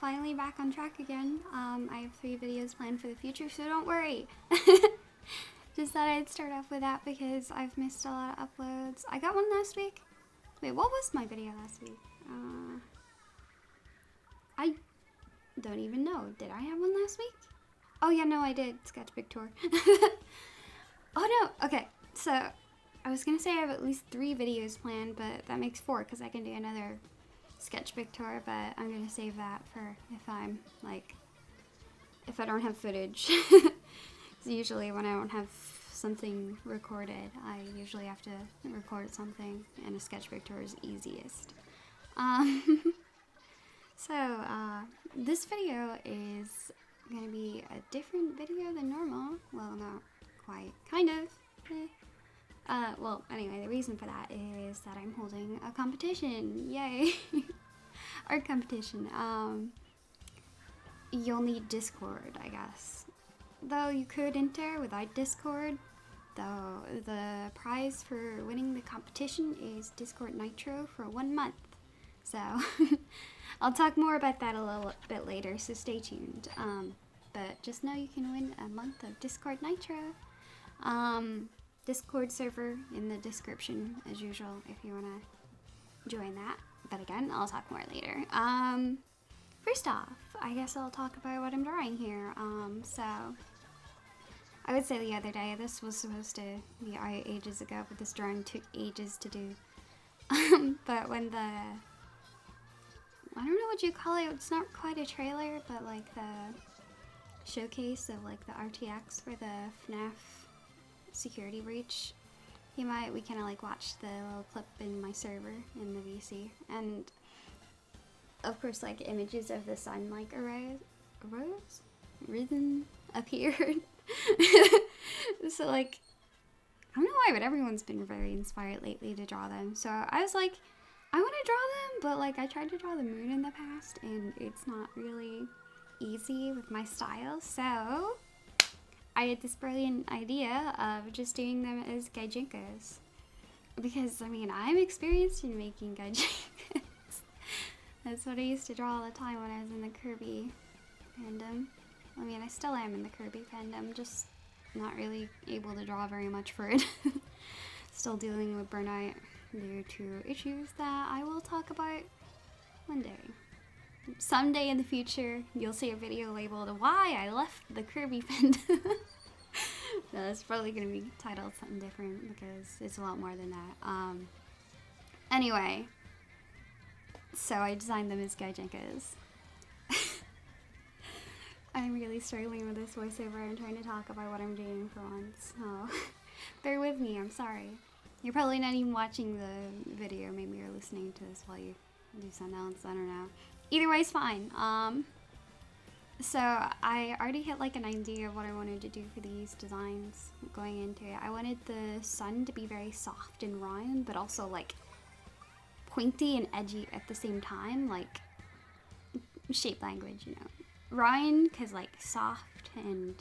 finally back on track again. I have 3 videos planned for the future, so don't worry. Just thought I'd start off with that because I've missed a lot of uploads. I got one last week. Wait, what was my video last week? I don't even know. Did I have one last week? Oh yeah, no, I did. Sketchbook tour. Oh no, okay. So, I was gonna say I have at least 3 videos planned, but that makes 4 because I can do another sketchbook tour, but I'm gonna save that for if I'm, like, if I don't have footage. Usually when I don't have something recorded, I usually have to record something, and a sketchbook tour is easiest. So, this video is gonna be a different video than normal. Well, not quite. Kind of. Well, anyway, the reason for that is that I'm holding a competition. Yay! Art competition. You'll need Discord, I guess. Though you could enter without Discord. Though the prize for winning the competition is Discord Nitro for 1 month. So, I'll talk more about that a little bit later, so stay tuned. But just know you can win a month of Discord Nitro. Discord server in the description, as usual, if you want to join that. But again, I'll talk more later. First off, I guess I'll talk about what I'm drawing here. So, I would say the other day, this was supposed to be ages ago, but this drawing took ages to do. But when I don't know what you call it, it's not quite a trailer, but like the showcase of like the RTX for the FNaF security breach, we kind of like watched the little clip in my server in the VC, and of course like images of the sun like risen appeared. So like, I don't know why, but everyone's been very inspired lately to draw them, so I was like, I want to draw them, but like I tried to draw the moon in the past and it's not really easy with my style, so I had this brilliant idea of just doing them as Gijinkas. Because, I mean, I'm experienced in making Gijinkas. That's what I used to draw all the time when I was in the Kirby fandom. I mean, I still am in the Kirby fandom, just not really able to draw very much for it. Still dealing with burnout due to issues that I will talk about one day. Someday in the future, you'll see a video labeled "Why I Left the Kirby Fandom." No, it's probably going to be titled something different because it's a lot more than that. Anyway, so I designed them as Gijinkas. I'm really struggling with this voiceover. I'm trying to talk about what I'm doing for once, so bear with me, I'm sorry. You're probably not even watching the video, maybe you're listening to this while you do something else, I don't know. Either way is fine. So I already had like an idea of what I wanted to do for these designs going into it. I wanted the sun to be very soft and round, but also like pointy and edgy at the same time, like shape language, you know. Round, cause like soft and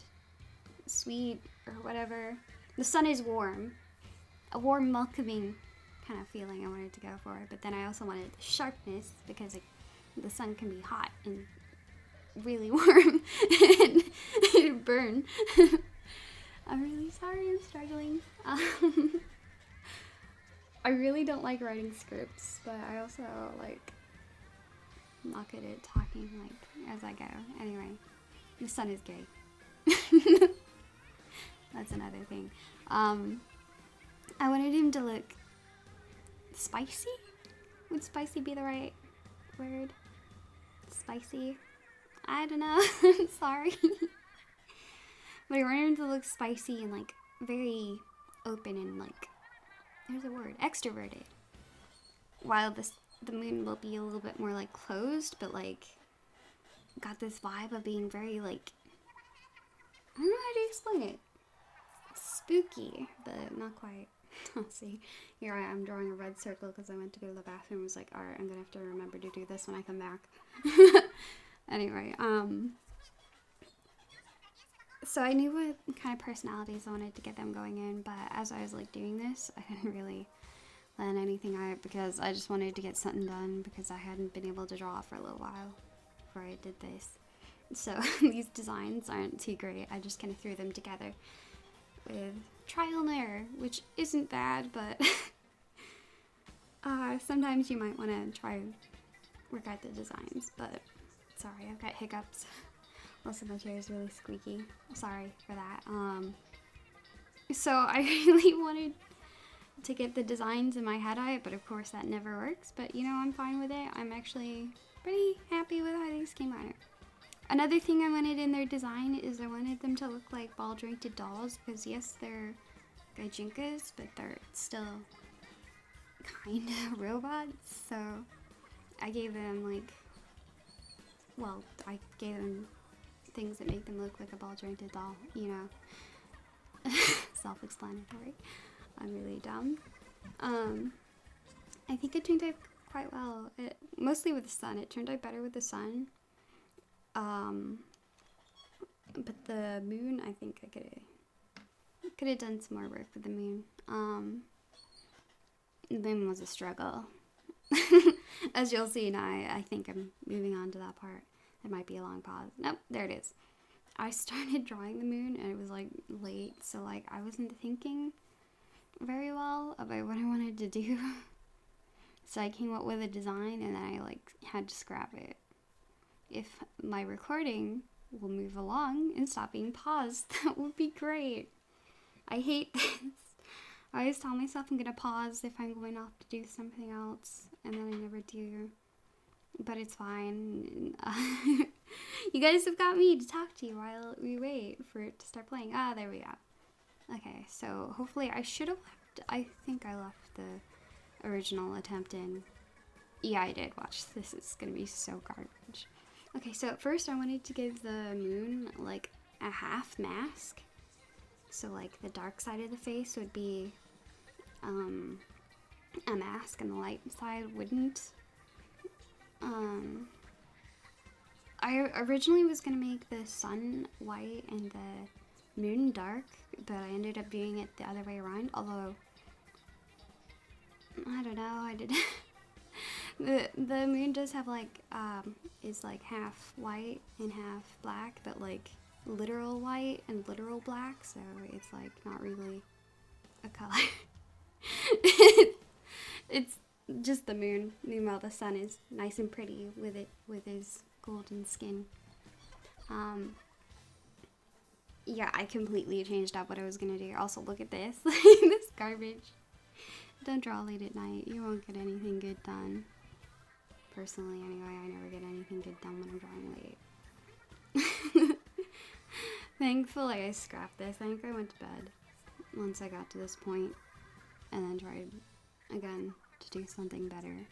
sweet or whatever. The sun is warm, a warm, welcoming kind of feeling I wanted to go for, but then I also wanted the sharpness because like, the sun can be hot and really warm and burn. I'm really sorry, I'm struggling. I really don't like writing scripts, but I also like not good at talking like as I go. Anyway, the sun is gay. That's another thing. I wanted him to look spicy. Would spicy be the right word? Spicy? I don't know. I'm sorry. But I wanted him to look spicy and like very open and like, there's a word, extroverted. While the moon will be a little bit more like closed, but like got this vibe of being very like, I don't know how to explain it. Spooky, but not quite. Let's see. Here I am drawing a red circle because I went to go to the bathroom. I was like, alright, I'm gonna have to remember to do this when I come back. Anyway, so I knew what kind of personalities I wanted to get them going in, but as I was like doing this, I didn't really plan anything out because I just wanted to get something done because I hadn't been able to draw for a little while. before I did this. So these designs aren't too great. I just kind of threw them together with trial and error, which isn't bad, but sometimes you might want to try work out the designs, but sorry, I've got hiccups. Also, my chair is really squeaky. Sorry for that. So I really wanted to get the designs in my head out, but of course that never works. But you know, I'm fine with it. I'm actually pretty happy with how these came out. Another thing I wanted in their design is I wanted them to look like ball jointed dolls, because yes, they're Gijinkas, but they're still kind of robots. So I gave them I gave them things that make them look like a ball jointed doll, you know. Self-explanatory. I'm really dumb. I think it turned out quite well. Mostly with the sun. It turned out better with the sun. But the moon, I think I could have done some more work with the moon. The moon was a struggle. As you'll see now, I think I'm moving on to that part. There might be a long pause. Nope, there it is. I started drawing the moon and it was like late, so like I wasn't thinking very well about what I wanted to do. So I came up with a design and then I like had to scrap it. If my recording will move along and stop being paused, that would be great. I hate this. I always tell myself I'm gonna pause if I'm going off to do something else, and then I never do. But it's fine. You guys have got me to talk to you while we wait for it to start playing. Ah, there we go. Okay, so hopefully I should have left. I think I left the original attempt in. Yeah, I did. Watch. This is gonna be so garbage. Okay, so at first I wanted to give the moon like a half mask. So like the dark side of the face would be a mask and the light side wouldn't. I originally was going to make the sun white and the moon dark, but I ended up doing it the other way around, although I don't know, I did the moon does have like is like half white and half black, but like literal white and literal black, so it's like not really a color. It's just the moon. Meanwhile, the sun is nice and pretty with his golden skin. Yeah, I completely changed up what I was gonna do. Also, look at this. This garbage. Don't draw late at night. You won't get anything good done. Personally, anyway, I never get anything good done when I'm drawing late. Thankfully, I scrapped this. I think I went to bed once I got to this point, and then tried again to do something better.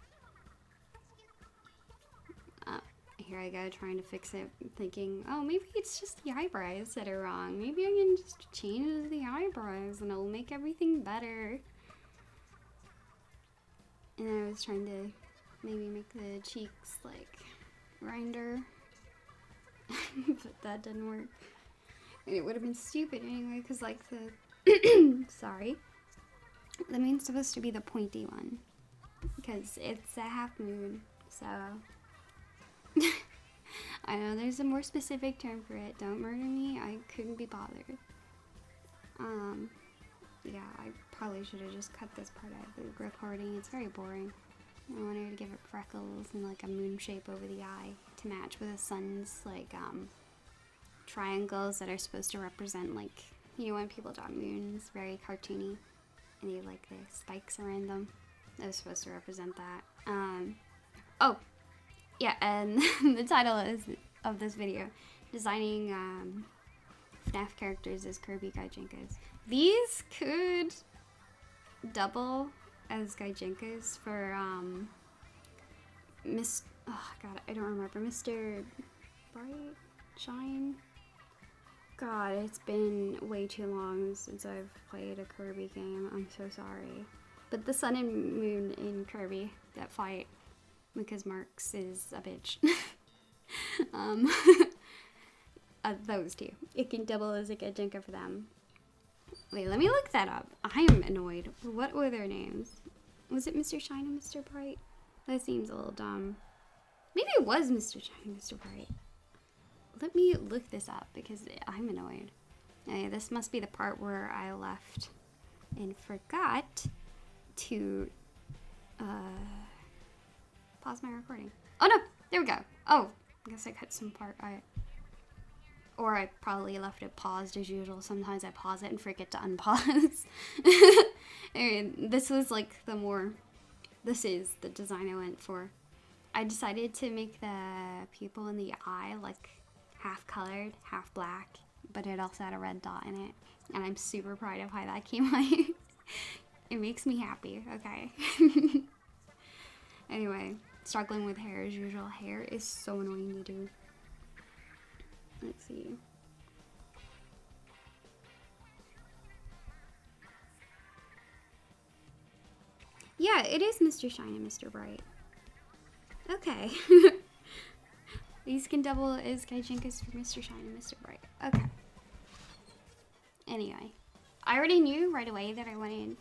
Here I go, trying to fix it, thinking, oh, maybe it's just the eyebrows that are wrong. Maybe I can just change the eyebrows and it'll make everything better. And I was trying to maybe make the cheeks, like, rounder. But that didn't work. And it would have been stupid anyway, because, like, the... Sorry. The moon's supposed to be the pointy one. Because it's a half moon, so... I know there's a more specific term for it. Don't murder me. I couldn't be bothered. Yeah, I probably should have just cut this part out of the recording. It's very boring. I wanted to give it freckles and like a moon shape over the eye to match with the sun's like triangles that are supposed to represent, like, you know, when people draw moons, very cartoony, and they have like the spikes around them. That was supposed to represent that. Oh, yeah, and the title of this video, designing FNaF characters as Kirby Gijinkas. These could double as Gijinkas for I don't remember, Mr. Bright Shine. God, it's been way too long since I've played a Kirby game. I'm so sorry. But the sun and moon in Kirby that fight, because Marx is a bitch. Those two. It can double as a Gijinka for them. Wait, let me look that up. I am annoyed. What were their names? Was it Mr. Shine and Mr. Bright? That seems a little dumb. Maybe it was Mr. Shiny, Mr. Bright. Let me look this up because I'm annoyed. Okay, this must be the part where I left and forgot to pause my recording. Oh no, there we go. Oh, I guess I cut some part. Or I probably left it paused as usual. Sometimes I pause it and forget to unpause. And this was like this is the design I went for. I decided to make the pupil in the eye like half colored, half black, but it also had a red dot in it. And I'm super proud of how that came out. It makes me happy, okay? Anyway, struggling with hair as usual. Hair is so annoying to do. Let's see. Yeah, it is Mr. Shine and Mr. Bright. Okay. These can double as Gijinkas for Mr. Shine and Mr. Bright. Okay. Anyway, I already knew right away that I wanted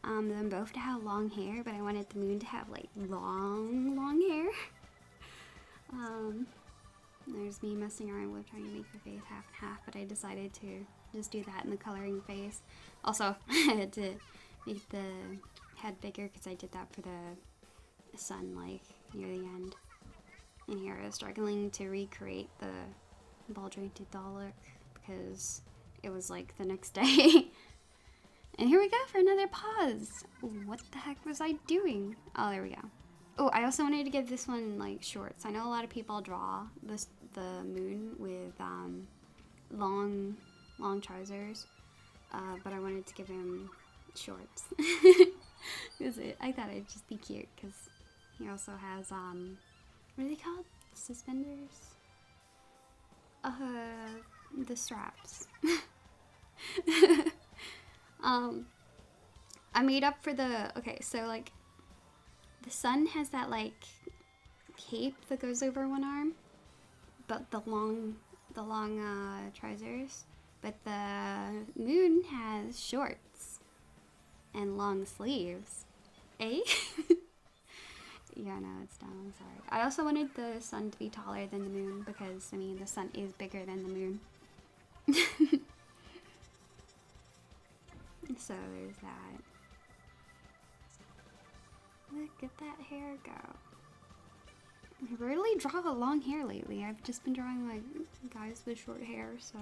them both to have long hair, but I wanted the moon to have like long hair. There's me messing around with trying to make the face half and half, but I decided to just do that in the coloring phase. Also, I had to make the head bigger because I did that for the sun, like near the end. And here I was struggling to recreate the ball jointed doll look because it was like the next day. And here we go for another pause. What the heck was I doing? Oh, there we go. Oh, I also wanted to give this one like shorts. I know a lot of people draw the moon with long trousers, but I wanted to give him shorts. I thought it'd just be cute because he also has what are they called? Suspenders? The straps. I made up for okay, so like the sun has that like cape that goes over one arm, but the long trousers, but the moon has shorts and long sleeves. Eh? Yeah, no, it's dumb, I'm sorry. I also wanted the sun to be taller than the moon because, I mean, the sun is bigger than the moon. So there's that. Look at that hair go. I rarely draw long hair lately. I've just been drawing like guys with short hair, so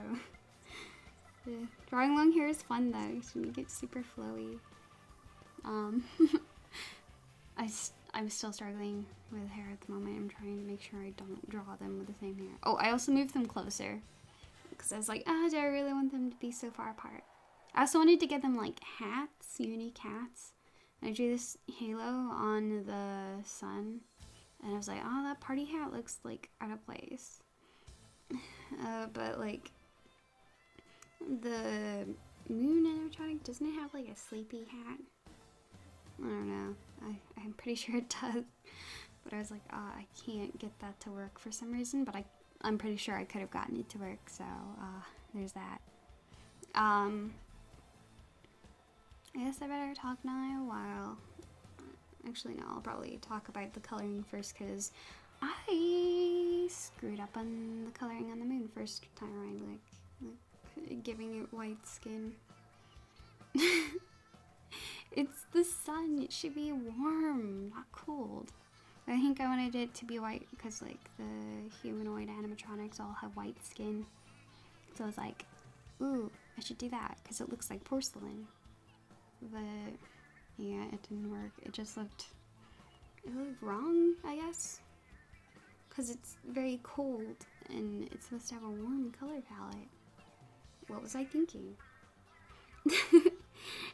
yeah. Drawing long hair is fun though, so you get super flowy. I'm still struggling with hair at the moment. I'm trying to make sure I don't draw them with the same hair. Oh, I also moved them closer because I was like, do I really want them to be so far apart? I also wanted to get them like hats, unique hats. I drew this halo on the sun, and I was like, oh, that party hat looks like out of place. But like the moon animatronic, doesn't it have like a sleepy hat? I don't know. I'm pretty sure it does. But I was like, I can't get that to work for some reason, but I'm pretty sure I could have gotten it to work, so there's that. I guess I better talk now while... Actually, no, I'll probably talk about the coloring first because I screwed up on the coloring on the moon first time around, like giving it white skin. It's the sun, it should be warm, not cold. I think I wanted it to be white because like the humanoid animatronics all have white skin. So I was like, ooh, I should do that because it looks like porcelain. But yeah, it didn't work. It looked wrong, I guess. Because it's very cold and it's supposed to have a warm color palette. What was I thinking?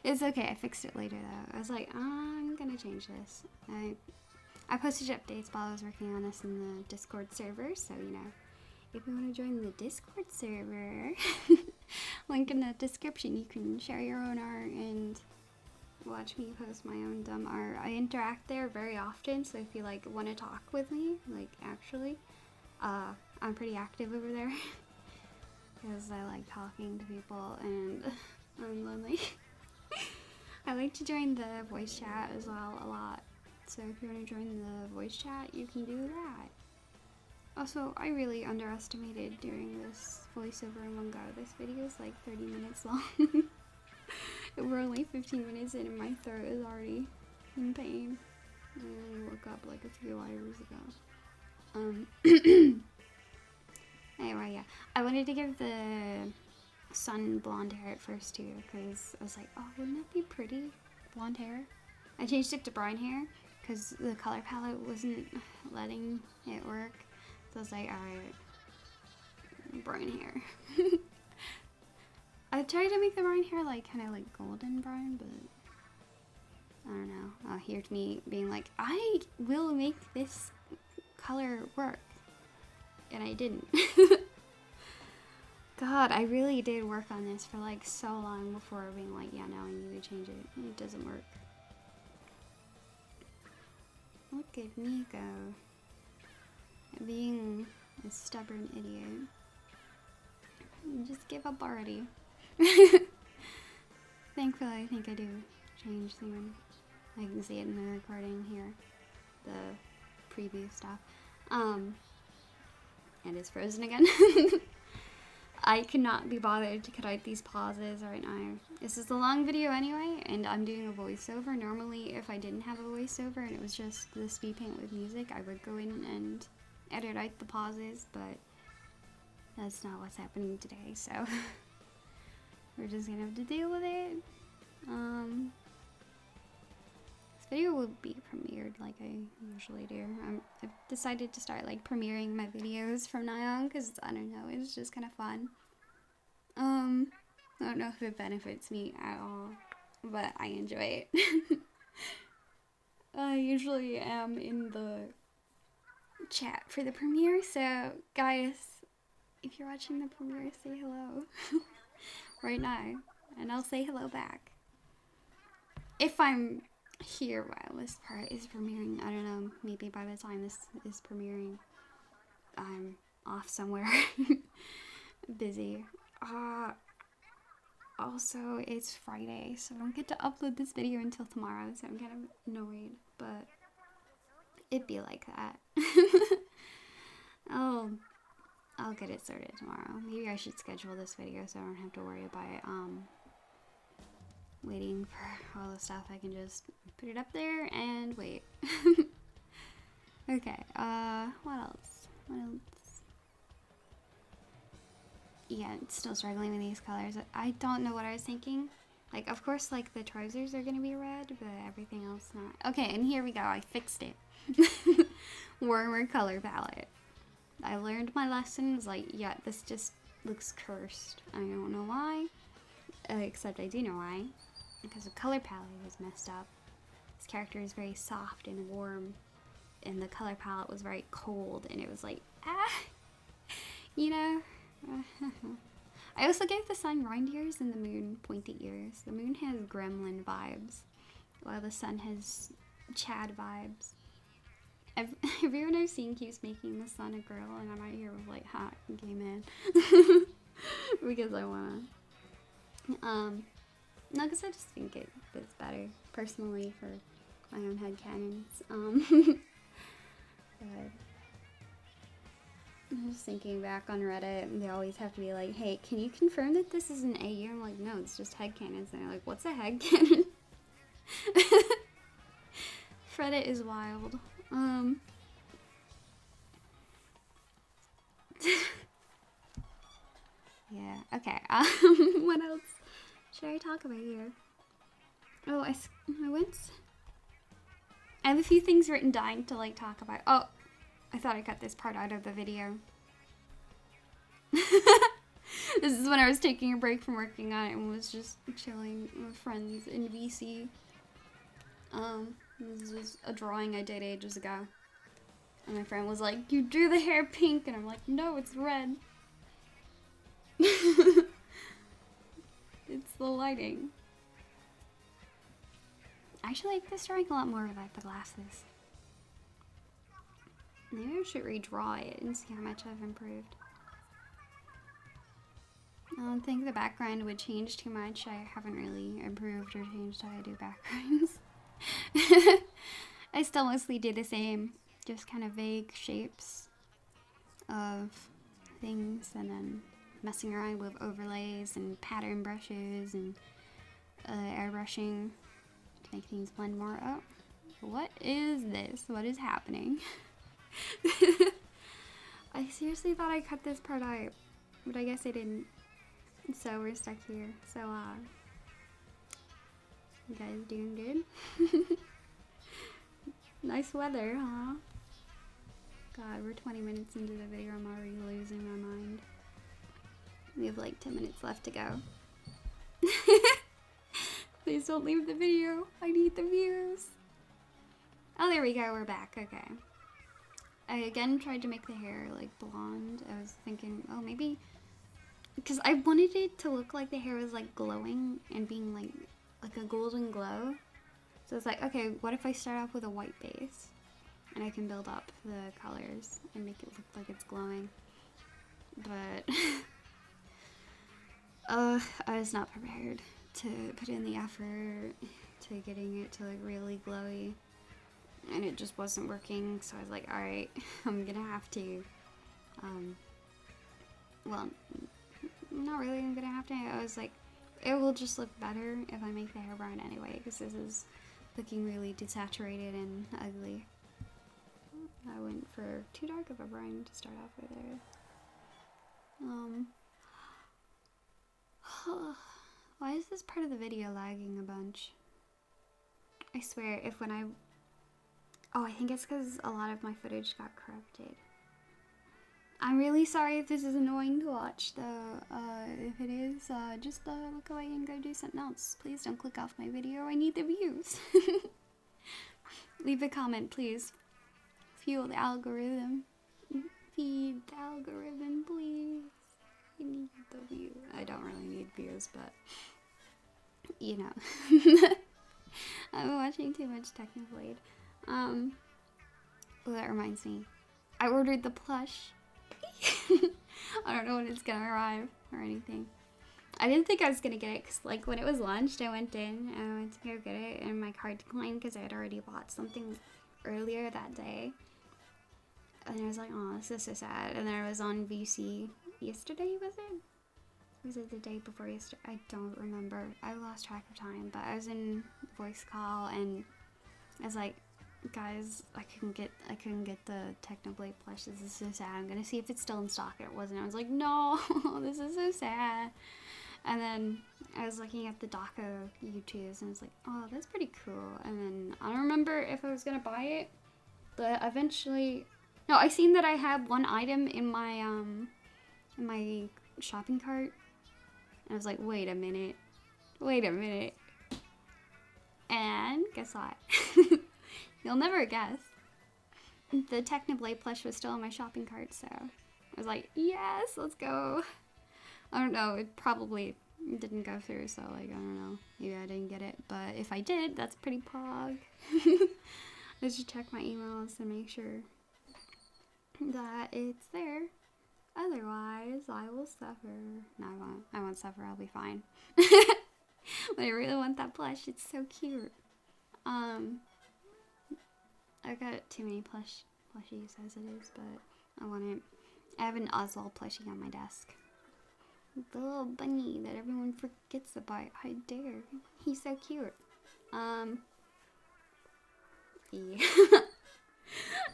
It's okay, I fixed it later though. I was like, I'm gonna change this. I posted updates while I was working on this in the Discord server, so you know, if you want to join the Discord server, link in the description, you can share your own art and watch me post my own dumb art. I interact there very often, so if you like want to talk with me, like actually, I'm pretty active over there because I like talking to people and I'm lonely. I like to join the voice chat as well a lot, so if you want to join the voice chat, you can do that. Also, I really underestimated doing this voiceover in one go. This video is like 30 minutes long. We're only 15 minutes in and my throat is already in pain. I only woke up like a few hours ago. Anyway, yeah. I wanted to give the sun blonde hair at first too, because I was like, oh, wouldn't that be pretty? Blonde hair? I changed it to brown hair, because the color palette wasn't letting it work. So I was like, alright, brown hair. I tried to make the brown hair like kind of like golden brown, but I don't know. Here's me being like, I will make this color work. And I didn't. God, I really did work on this for like so long before being like, yeah, no, I need to change it. It doesn't work. Look at me go. Being a stubborn idiot. Just give up already. Thankfully, I think I do change soon. I can see it in the recording here. The preview stuff. And it's frozen again. I cannot be bothered to cut out these pauses right now. This is a long video anyway, and I'm doing a voiceover. Normally, if I didn't have a voiceover and it was just the speed paint with music, I would go in and edit out the pauses, but that's not what's happening today, so we're just gonna have to deal with it. This video will be premiered like I usually do. I've decided to start like premiering my videos from now on because I don't know, it's just kind of fun. I don't know if it benefits me at all, but I enjoy it. I usually am in the chat for the premiere, so guys, if you're watching the premiere, say hello right now, and I'll say hello back. If I'm here while this part is premiering, I don't know, maybe by the time this is premiering, I'm off somewhere busy. Also, it's Friday, so I don't get to upload this video until tomorrow, so I'm kind of annoyed, but it'd be like that. I'll get it sorted tomorrow. Maybe I should schedule this video so I don't have to worry about waiting for all the stuff. I can just put it up there and wait. Okay, what else? Yeah, still struggling with these colors. I don't know what I was thinking. Like, of course, like, the trousers are gonna be red, but everything else not. Okay, and here we go. I fixed it. Warmer color palette. I learned my lessons. Like, yeah, this just looks cursed. I don't know why. Except I do know why. Because the color palette was messed up. This character is very soft and warm. And the color palette was very cold. And it was like, you know. I also gave the sun round ears and the moon pointy ears. The moon has gremlin vibes, while the sun has Chad vibes. Everyone I've seen keeps making the sun a girl, and I'm out here with like hot gay man because I wanna. No, because I just think it fits better personally for my own headcanons. But I'm just thinking back on Reddit, and they always have to be like, hey, can you confirm that this is an AU? I'm like, no, it's just headcanons. And they're like, what's a headcanon? Reddit is wild. Yeah, okay. What else should I talk about here? Oh, I have a few things written down to like talk about. Oh, I thought I cut this part out of the video. This is when I was taking a break from working on it and was just chilling with friends in VC. This is a drawing I did ages ago. And my friend was like, you drew the hair pink. And I'm like, no, it's red. It's the lighting. I actually like this drawing a lot more without the glasses. Maybe I should redraw it and see how much I've improved. I don't think the background would change too much. I haven't really improved or changed how I do backgrounds. I still mostly do the same, just kind of vague shapes. of things, and then messing around with overlays and pattern brushes and airbrushing to make things blend more. Oh, what is this? What is happening? I seriously thought I cut this part out, but I guess I didn't. So we're stuck here. So, you guys doing good? Nice weather, huh? God, we're 20 minutes into the video. I'm already losing my mind. We have like 10 minutes left to go. Please don't leave the video. I need the views. Oh, there we go. We're back. Okay. I again tried to make the hair like blonde. I was thinking, oh, maybe because I wanted it to look like the hair was like glowing and being like a golden glow. So it's like, okay, what if I start off with a white base and I can build up the colors and make it look like it's glowing. But I was not prepared to put in the effort to getting it to look really glowy, and it just wasn't working. So I was like, all right, I'm gonna have to, well, not really, I'm gonna have to. I was like, it will just look better if I make the hair brown anyway, because this is looking really desaturated and ugly. I went for too dark of a brown to start off with there. Why is this part of the video lagging a bunch? I swear, if when I... Oh, I think it's because a lot of my footage got corrupted. I'm really sorry if this is annoying to watch, though. If it is, just look away and go do something else. Please don't click off my video. I need the views. Leave a comment, please. Fuel the algorithm. Feed the algorithm, please. I need the view. I don't really need views, but you know. I'm watching too much Technoblade. Well, that reminds me. I ordered the plush. I don't know when it's gonna arrive or anything. I didn't think I was gonna get it because, like, when it was launched, I went in and I went to go get it, and my card declined because I had already bought something earlier that day. And I was like, oh, this is so sad. And then I was on VC yesterday, was it? Was it the day before yesterday? I don't remember. I lost track of time, but I was in voice call and I was like, guys, I couldn't get the Technoblade plush. This is so sad. I'm gonna see if it's still in stock. It wasn't. I was like, no, this is so sad. And then I was looking at the Dako YouTubes and I was like, oh, that's pretty cool. And then I don't remember if I was gonna buy it, but eventually, no, I seen that I had one item in my shopping cart. And I was like, wait a minute. And guess what? You'll never guess. The Technoblade plush was still in my shopping cart, so I was like, yes, let's go. I don't know, it probably didn't go through, so like, I don't know. Maybe I didn't get it, but if I did, that's pretty pog. I should check my emails and make sure that it's there. Otherwise, I will suffer. No, I won't. I won't suffer. I'll be fine. But I really want that plush. It's so cute. I've got too many plushies as it is, but I want it. I have an Oswald plushie on my desk. The little bunny that everyone forgets about. How dare. He's so cute. Yeah.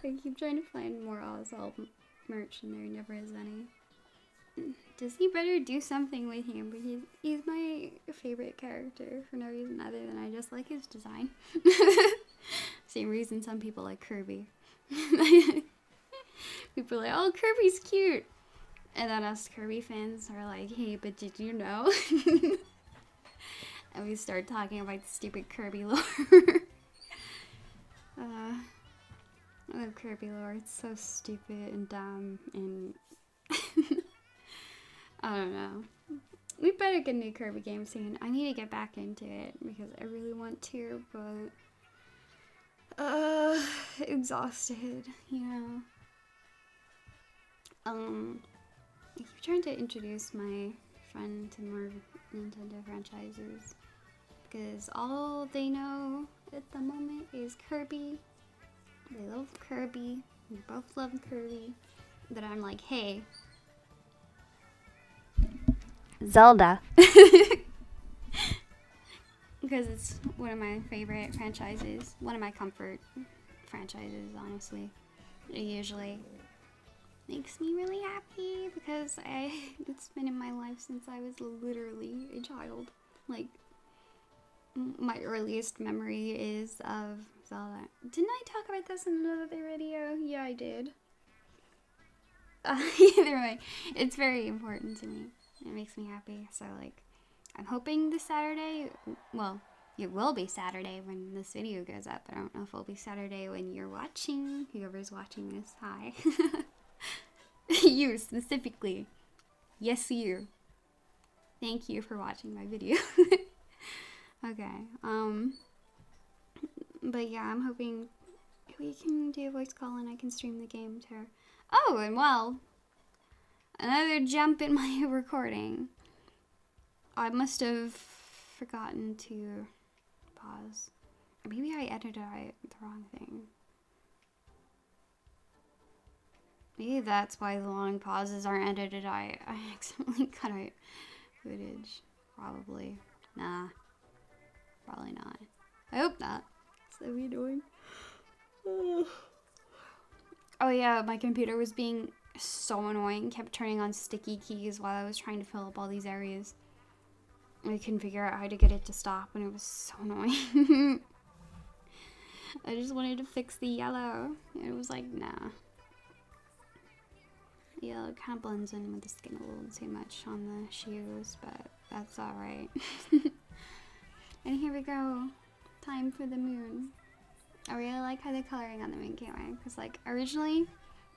I keep trying to find more Oswald merch and there never is any. Disney better do something with him, but he's my favorite character for no reason other than I just like his design. Same reason some people like Kirby. People are like, oh, Kirby's cute. And then us Kirby fans are like, hey, but did you know? And we start talking about the stupid Kirby lore. I love Kirby lore. It's so stupid and dumb and I don't know. We better get a new Kirby game soon. I need to get back into it because I really want to, but exhausted, you know. I keep trying to introduce my friend to more Nintendo franchises because all they know at the moment is Kirby. They love Kirby. We both love Kirby. that I'm like, hey, Zelda. because it's one of my favorite franchises, one of my comfort franchises, honestly. It usually makes me really happy because it's been in my life since I was literally a child. Like, my earliest memory is of Zelda. Didn't I talk about this in another video? Yeah, I did. Either way, it's very important to me. It makes me happy. So, like, I'm hoping this Saturday, well, it will be Saturday when this video goes up. I don't know if it'll be Saturday when you're watching. Whoever's watching this, hi. You specifically. Yes, you. Thank you for watching my video. Okay. But yeah, I'm hoping we can do a voice call and I can stream the game too. Oh, and well, another jump in my recording. I must have forgotten to pause. Or maybe I edited the wrong thing. Maybe that's why the long pauses aren't edited. I accidentally cut out footage. Probably. Nah. Probably not. I hope not. So we doing? Oh yeah, my computer was being so annoying. Kept turning on sticky keys while I was trying to fill up all these areas. I couldn't figure out how to get it to stop, and it was so annoying. I just wanted to fix the yellow. And it was like, nah. The yellow kind of blends in with the skin a little too much on the shoes, but that's alright. And here we go. Time for the moon. I really like how the coloring on the moon came out, because like originally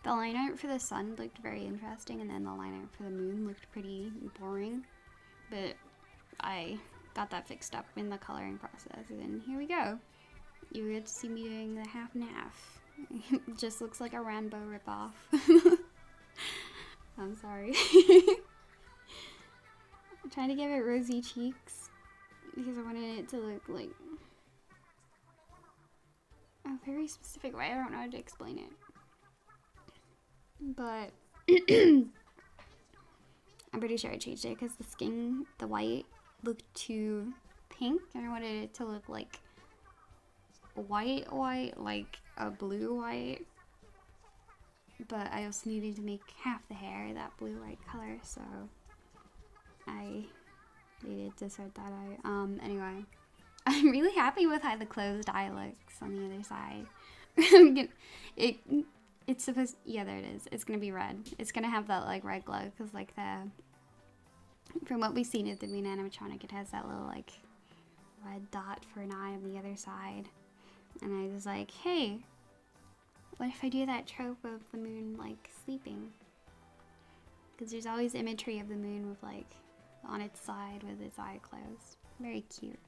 the line art for the sun looked very interesting, and then the line art for the moon looked pretty boring, but I got that fixed up in the coloring process, and here we go. You get to see me doing the FNaF. It just looks like a Rambo ripoff. I'm sorry. I'm trying to give it rosy cheeks because I wanted it to look like a very specific way. I don't know how to explain it. But I'm pretty sure I changed it because the skin, the white, looked too pink. And I wanted it to look like white, like a blue white. But I also needed to make half the hair that blue-white color, so I needed to sort that out. Anyway, I'm really happy with how the closed eye looks on the other side. It's supposed, yeah, there it is. It's gonna be red. It's gonna have that like red glow, cause like from what we've seen at the Moon animatronic, it has that little like red dot for an eye on the other side. And I was like, hey, what if I do that trope of the moon, like, sleeping? Because there's always imagery of the moon with, like, on its side with its eye closed. Very cute.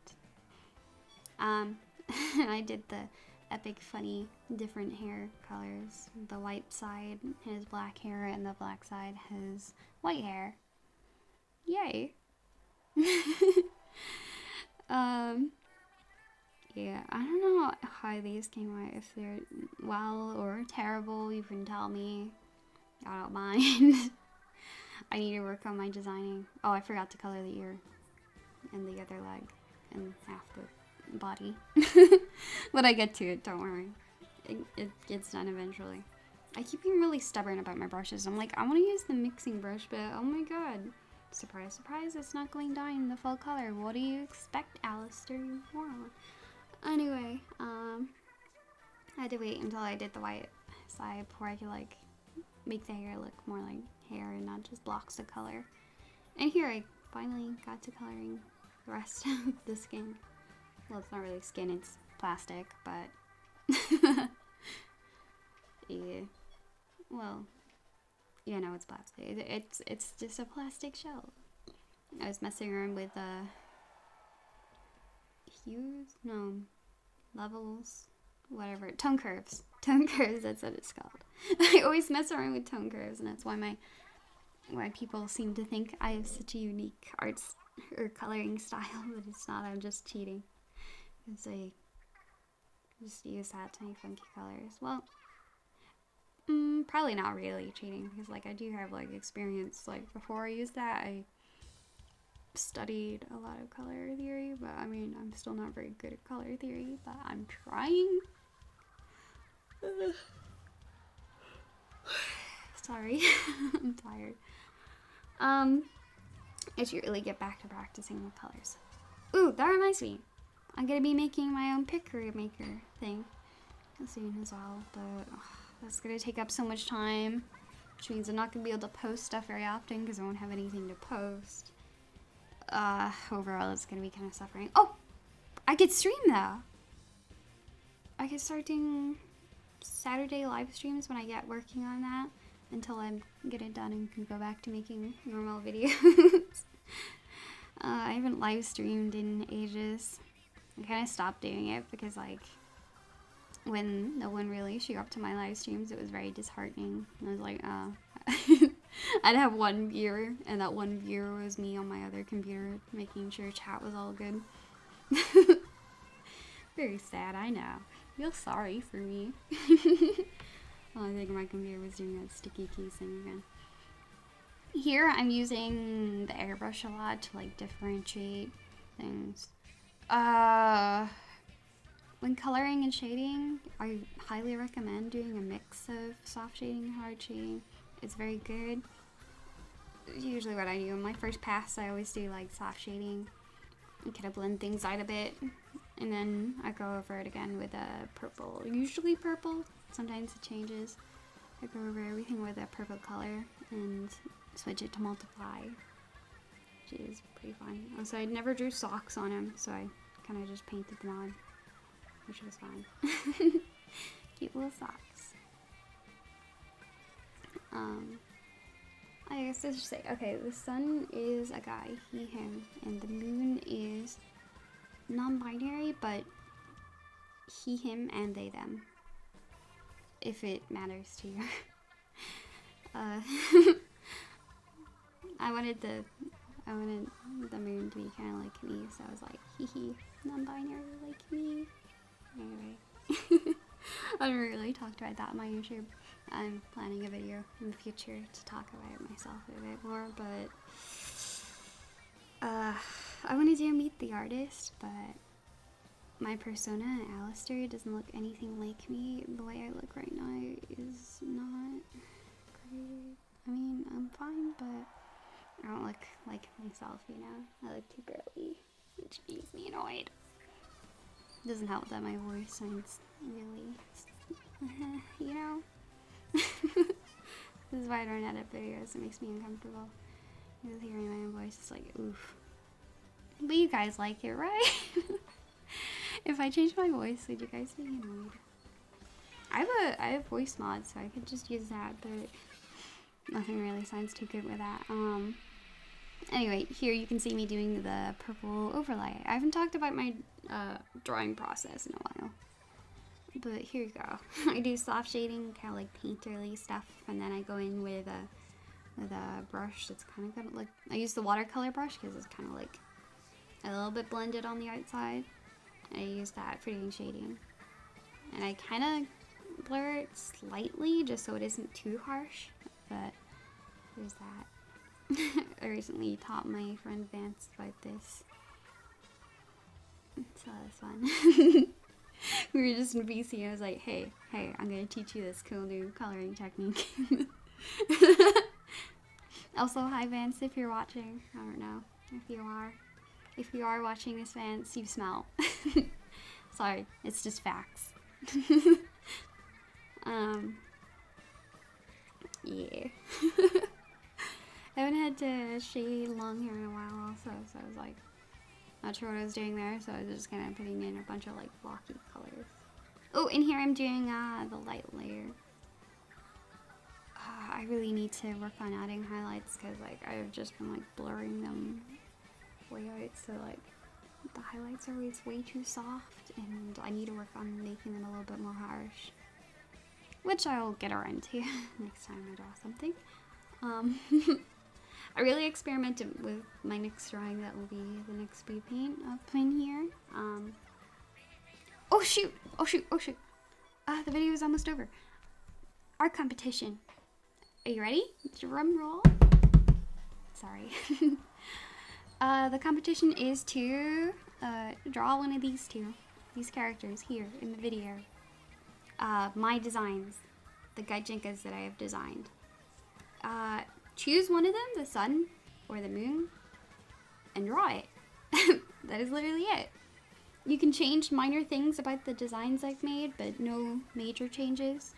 I did the epic, funny, different hair colors. The white side has black hair, and the black side has white hair. Yay! Yeah, I don't know how these came out, if they're well or terrible, you can tell me. I don't mind. I need to work on my designing. Oh, I forgot to color the ear and the other leg and half the body. When I get to it, don't worry. It gets done eventually. I keep being really stubborn about my brushes. I'm like, I want to use the mixing brush, but oh my god. Surprise, surprise, it's not going down in the full color. What do you expect, Alistair? Wow. Anyway, I had to wait until I did the white side before I could like make the hair look more like hair and not just blocks of color. And here I finally got to coloring the rest of the skin. Well, it's not really skin, it's plastic, but yeah. Well, you know it's plastic. It's just a plastic shell. I was messing around with hues? No. Levels? Whatever. Tone curves. Tone curves, that's what it's called. I always mess around with tone curves, and that's why why people seem to think I have such a unique arts or coloring style, but it's not. I'm just cheating. Because I just use that to make funky colors. Well, Probably not really cheating because like I do have like experience. Like before I used that, I studied a lot of color theory, but I mean I'm still not very good at color theory, but I'm trying. Sorry. I'm tired. I should really get back to practicing with colors. Ooh, that reminds me. I'm gonna be making my own picture maker thing soon as well, but that's gonna take up so much time, which means I'm not gonna be able to post stuff very often because I won't have anything to post. Overall, it's gonna be kind of suffering. Oh, I could stream though. I could start doing Saturday live streams when I get working on that until I get it done and can go back to making normal videos. I haven't live streamed in ages. I kind of stopped doing it because like when no one really showed up to my live streams, it was very disheartening. I was like, I'd have one viewer, and that one viewer was me on my other computer making sure chat was all good. Very sad, I know. Feel sorry for me. I think my computer was doing that sticky keys thing again. Here I'm using the airbrush a lot to like differentiate things. When coloring and shading, I highly recommend doing a mix of soft shading and hard shading. It's very good. Usually what I do in my first pass, I always do like soft shading and kind of blend things out a bit, and then I go over it again with a purple, usually purple, sometimes it changes. I go over everything with a purple color and switch it to multiply, which is pretty fun. Also, I never drew socks on him, so I kind of just painted them on, which was fun. Cute little socks. I guess I should say, okay, the sun is a guy, he, him, and the moon is non-binary, but he, him, and they, them, if it matters to you. I wanted the moon to be kind of like me, so I was like, hee hee, non-binary like me. Anyway, I haven't really talked about that on my YouTube. I'm planning a video in the future to talk about it myself a bit more, but I want to do Meet the Artist, but my persona in Alistair doesn't look anything like me. The way I look right now is not great. I mean, I'm fine, but I don't look like myself, you know? I look too girly, which makes me annoyed. It doesn't help that my voice sounds really, you know? This is why I don't edit videos. It makes me uncomfortable. Just hearing my own voice is like, oof. But you guys like it, right? If I change my voice, would you guys be annoyed? I have voice mods, so I could just use that, but nothing really sounds too good with that. Anyway, here you can see me doing the purple overlay. I haven't talked about my drawing process in a while, but here you go. I do soft shading, kind of like painterly stuff, and then I go in with a brush that's kind of gonna like, I use the watercolor brush because it's kind of like a little bit blended on the outside. I use that for doing shading, and I kind of blur it slightly just so it isn't too harsh, but there's that. I recently taught my friend Vance about this, so that's fun. We were just in BC and I was like, hey, I'm gonna teach you this cool new coloring technique. Also, hi Vance, if you're watching. I don't know if you are. If you are watching this, Vance, you smell. Sorry, it's just facts. Yeah. I haven't had to shade long hair in a while also, so I was like, not sure what I was doing there, so I was just kind of putting in a bunch of like blocky colors. Oh, in here I'm doing the light layer. I really need to work on adding highlights because like I've just been like blurring them way out, so like the highlights are always way too soft, and I need to work on making them a little bit more harsh, which I'll get around to next time I draw something. I really experimented with my next drawing. That will be the next speed paint I'll put in here. Oh shoot! The video is almost over. art competition. Are you ready? Drum roll. Sorry. The competition is to draw one of these characters here in the video. My designs, the Gijinkas that I have designed. Choose one of them, the sun or the moon, and draw it. That is literally it. You can change minor things about the designs I've made, but no major changes.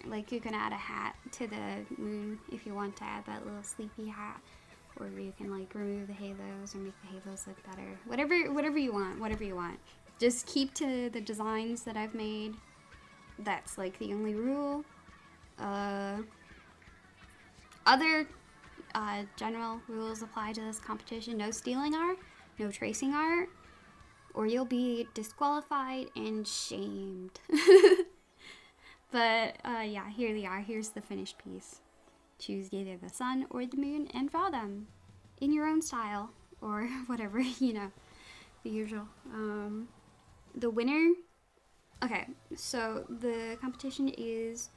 Like you can add a hat to the moon if you want to add that little sleepy hat, or you can like remove the halos or make the halos look better. Whatever you want. Just keep to the designs that I've made. That's like the only rule. Other general rules apply to this competition. No stealing art, no tracing art, or you'll be disqualified and shamed. But yeah, here they are. Here's the finished piece. Choose either the sun or the moon and draw them in your own style or whatever, you know, the usual. The winner, okay, so the competition is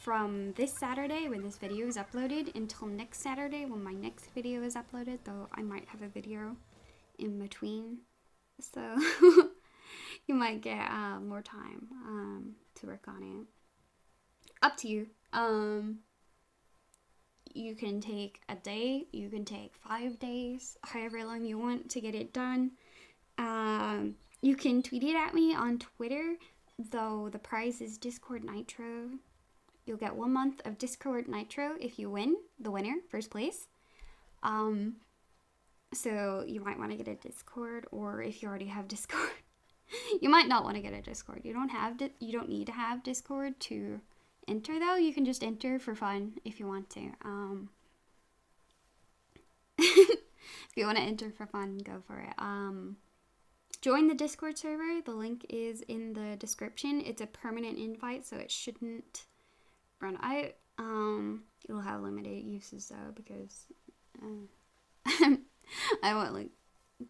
from this Saturday when this video is uploaded until next Saturday when my next video is uploaded, though I might have a video in between, so you might get more time to work on it. Up to you. You can take a day, you can take 5 days, however long you want to get it done. You can tweet it at me on Twitter, though the prize is Discord Nitro. You'll get 1 month of Discord Nitro if you win, the winner, first place. So you might want to get a Discord, or if you already have Discord, you might not want to get a Discord. You don't need to have Discord to enter, though. You can just enter for fun if you want to. If you want to enter for fun, go for it. Join the Discord server. The link is in the description. It's a permanent invite, so it shouldn't run out. It'll have limited uses though, because I want like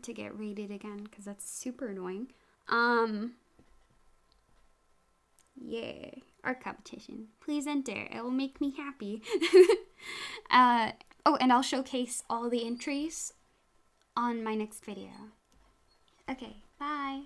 to get raided again, because that's super annoying. Yeah, art competition. Please enter. It will make me happy. Oh, and I'll showcase all the entries on my next video. Okay, bye.